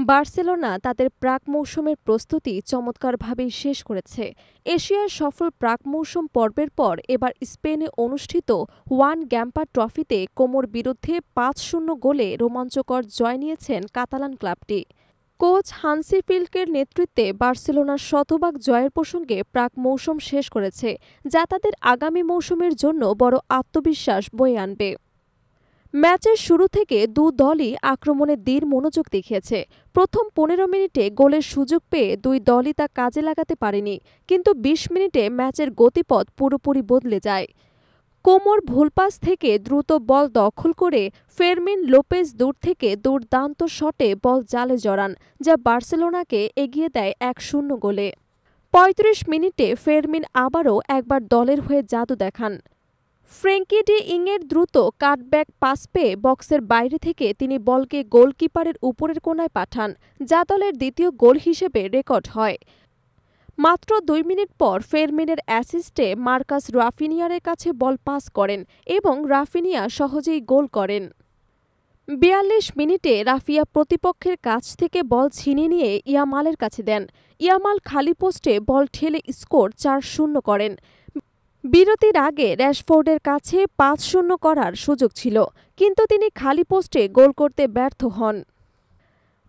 Barcelona তাদের প্রাক মৌসুমের প্রস্তুতি চমৎকারভাবেই শেষ করেছে। এশিয়ার সফল প্রাক মৌসুম পর্বের পর এবার স্পেনে অনুষ্ঠিত ওয়ান গ্যাম্পা ট্রফিতে কোমোর বিরুদ্ধে ৫-০ গোলে রোমাঞ্চকর জয় নিয়েছেন কাতালান ক্লাবটি। কোচ হান্সি ফ্লিকের নেতৃত্বে বার্সেলোনার শতভাগ জয়ের প্রসঙ্গে প্রাক মৌসুম শেষ করেছে, যা তাদের আগামী মৌসুমের জন্য বড় আত্মবিশ্বাস বয়ে আনবে। ম্যাচের শুরু থেকে দু দলই আক্রমণে দৃঢ় মনোযোগ দেখিয়েছে। প্রথম ১৫ মিনিটে গোলের সুযোগ পেয়ে দুই দলই তা কাজে লাগাতে পারেনি, কিন্তু ২০ মিনিটে ম্যাচের গতিপথ পুরোপুরি বদলে যায়। কোমোর ভুল পাস থেকে দ্রুত বল দখল করে ফেরমিন লোপেজ দূর থেকে দুর্দান্ত শটে বল জালে জড়ান, যা বার্সেলোনাকে এগিয়ে দেয় ১-০ গোলে। ৩৫ মিনিটে ফেরমিন আবারও একবার দলের হয়ে জাদু দেখান। ফ্রেঙ্কি ডি ইংয়ের দ্রুত কাটব্যাক পাস পেয়ে বক্সের বাইরে থেকে তিনি বলকে গোলকিপারের উপরের কোণায় পাঠান, যা দলের দ্বিতীয় গোল হিসেবে রেকর্ড হয়। মাত্র ২ মিনিট পর ফেরমিনের অ্যাসিস্টে মার্কাস রাফিনিয়ারের কাছে বল পাস করেন এবং রাফিনিয়া সহজেই গোল করেন। ৪২ মিনিটে রাফিয়া প্রতিপক্ষের কাছ থেকে বল ছিনিয়ে নিয়ে ইয়ামালের কাছে দেন। ইয়ামাল খালি পোস্টে বল ঠেলে স্কোর ৪-০ করেন। বিরতির আগে র্যাশফোর্ডের কাছে ৫-০ করার সুযোগ ছিল, কিন্তু তিনি খালি পোস্টে গোল করতে ব্যর্থ হন।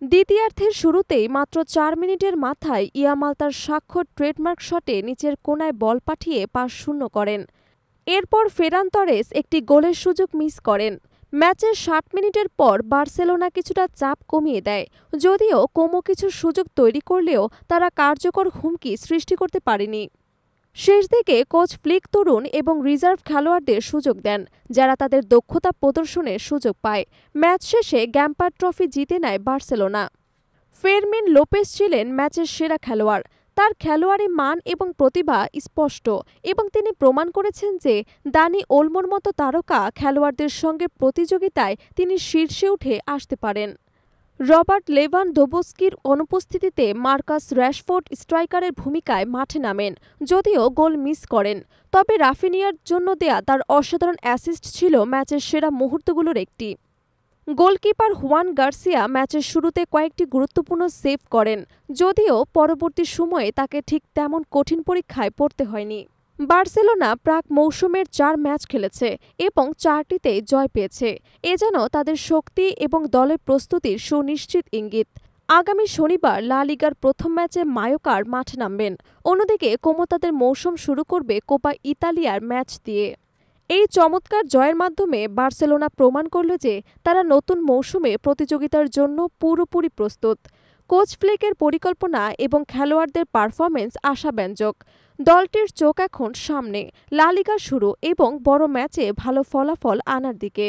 দ্বিতীয়ার্ধের শুরুতেই মাত্র ৪ মিনিটের মাথায় ইয়ামাল তার স্বাক্ষর ট্রেডমার্ক শটে নিচের কোণায় বল পাঠিয়ে ৫-০ করেন। এরপর ফেরান তরেস একটি গোলের সুযোগ মিস করেন। ম্যাচের ৬০ মিনিটের পর বার্সেলোনা কিছুটা চাপ কমিয়ে দেয়, যদিও কোমো কিছু সুযোগ তৈরি করলেও তারা কার্যকর হুমকি সৃষ্টি করতে পারেনি। শেষ দিকে কোচ ফ্লিক তরুণ এবং রিজার্ভ খেলোয়াড়দের সুযোগ দেন, যারা তাদের দক্ষতা প্রদর্শনের সুযোগ পায়। ম্যাচ শেষে গ্যাম্পা ট্রফি জিতে নেয় বার্সেলোনা। ফেরমিন লোপেজ ছিলেন ম্যাচের সেরা খেলোয়াড়। তার খেলোয়াড়ি মান এবং প্রতিভা স্পষ্ট, এবং তিনি প্রমাণ করেছেন যে দানি ওলমোর মতো তারকা খেলোয়াড়দের সঙ্গে প্রতিযোগিতায় তিনি শীর্ষে উঠে আসতে পারেন। রবার্ট লেভানডোভস্কির অনুপস্থিতিতে মার্কাস র্যাশফোর্ড স্ট্রাইকারের ভূমিকায় মাঠে নামেন, যদিও গোল মিস করেন। তবে রাফিনিয়ার জন্য দেয়া তার অসাধারণ অ্যাসিস্ট ছিল ম্যাচের সেরা মুহূর্তগুলোর একটি। গোলকিপার হুয়ান গার্সিয়া ম্যাচের শুরুতে কয়েকটি গুরুত্বপূর্ণ সেভ করেন, যদিও পরবর্তী সময়ে তাকে ঠিক তেমন কঠিন পরীক্ষায় পড়তে হয়নি। বার্সেলোনা প্রাক মৌসুমের ৪ ম্যাচ খেলেছে এবং ৪টিতেই জয় পেয়েছে। এ যেন তাদের শক্তি এবং দলের প্রস্তুতির সুনিশ্চিত ইঙ্গিত। আগামী শনিবার লা লিগার প্রথম ম্যাচে মায়োকার মাঠে নামবেন। অন্যদিকে কোমো তাদের মৌসুম শুরু করবে কোপা ইতালিয়ার ম্যাচ দিয়ে। এই চমৎকার জয়ের মাধ্যমে বার্সেলোনা প্রমাণ করল যে তারা নতুন মৌসুমে প্রতিযোগিতার জন্য পুরোপুরি প্রস্তুত। কোচ ফ্লিকের পরিকল্পনা এবং খেলোয়াড়দের পারফরম্যান্স আশাব্যঞ্জক। দলটির চোখ এখন সামনে, লা লিগা শুরু এবং বড় ম্যাচে ভালো ফলাফল আনার দিকে।